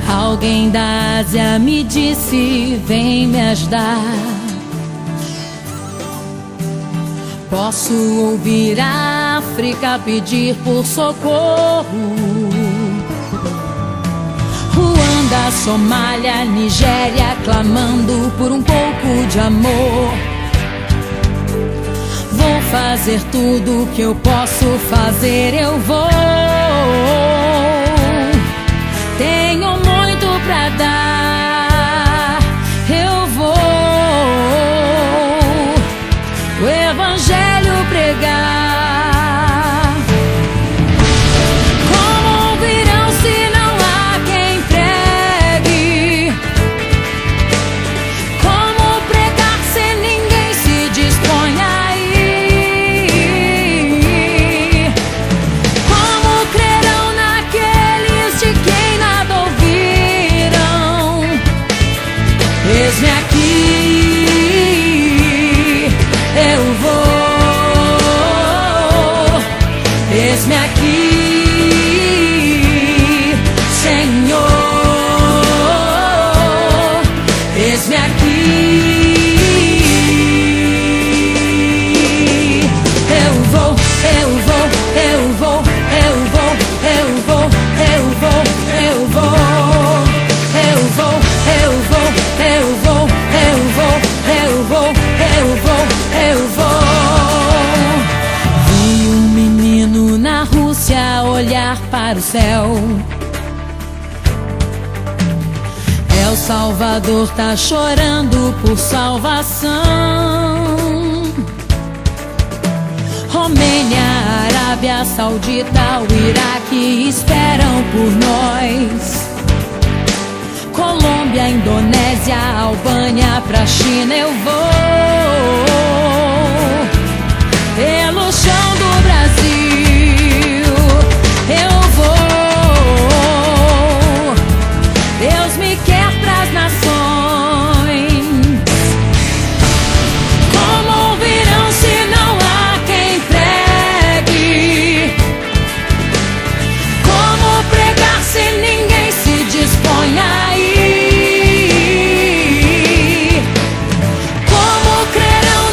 Alguém da Ásia me disse: vem me ajudar. Posso ouvir a África pedir por socorro. Ruanda, Somália, Nigéria clamando por um pouco de amor. Vou fazer tudo que eu posso fazer, eu vou. Tenho muito pra dar, eu vou o Evangelho pregar. Como ouvirão se não há quem pregue? Como pregar se ninguém se dispõe a ir? Como crerão naqueles de quem nada ouviram? Eis-me aqui, eu vou. Eis-me aqui, Senhor. Eis-me aqui, eu vou, eu vou, eu vou, eu vou, eu vou, eu vou, eu vou, eu vou, eu vou, eu vou, eu vou, eu vou, eu vou, eu vou. Vi um menino na Rússia olhar para o céu. El Salvador tá chorando por salvação. Romênia, Arábia Saudita, o Iraque esperam por nós. Colômbia, Indonésia, Albânia, pra China eu vou. Pelo chão do Brasil eu vou. Deus me quer pras nações. Como ouvirão se não há quem pregue? Como pregar se ninguém se dispõe a ir? Como crerão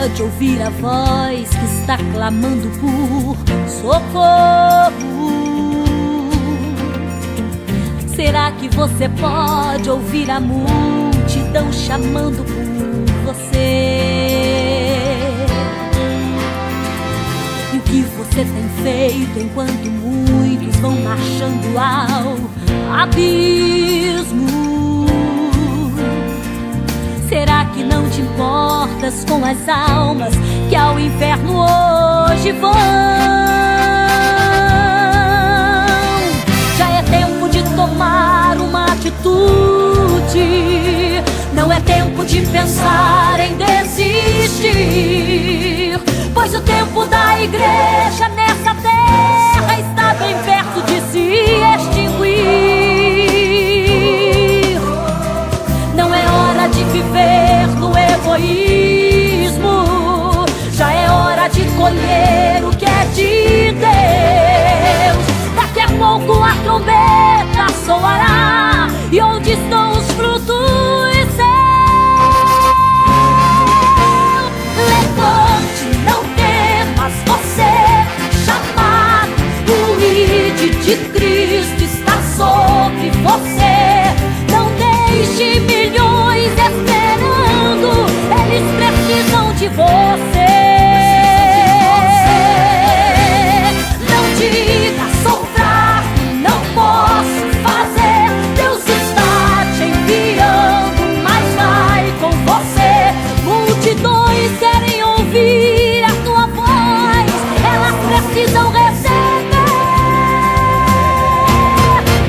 pode ouvir a voz que está clamando por socorro? Será que você pode ouvir a multidão chamando por você? E o que você tem feito enquanto muitos vão marchando ao abismo? Será que não te importas com as almas que ao inferno hoje vão? Já é tempo de tomar uma atitude. Não é tempo de pensar em desistir, pois o tempo da igreja nessa terra está bem perto de se extinguir. Não é hora de viver no egoísmo, já é hora de colher o que é de Deus. Daqui a pouco a trombeta soará, e onde estão os frutos seus? Levante, não temas, você chamado, o ID de Cristo está sobre você. Não deixe milhões esperando, eles precisam de você. Não diga, sou fraco, não posso fazer. Deus está te enviando, mas vai com você. Multidões querem ouvir a tua voz, elas precisam receber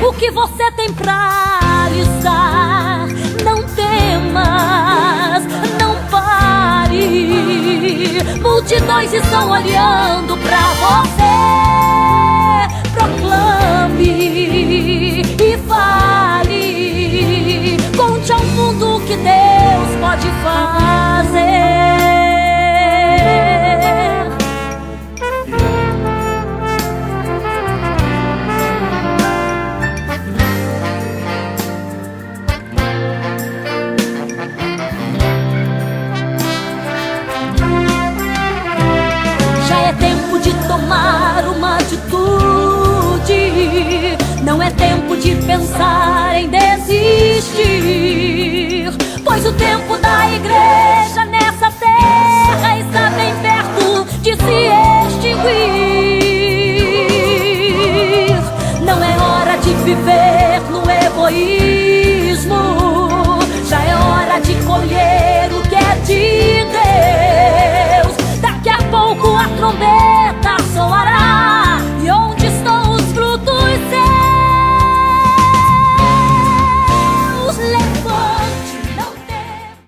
o que você tem pra lhes dar. Não temas, não pare, multidões estão olhando pra você. Proclame e fale, conte ao mundo o que Deus pode fazer. Já é tempo de tomar uma atitude. Não é tempo de pensar em desistir, pois o tempo da igreja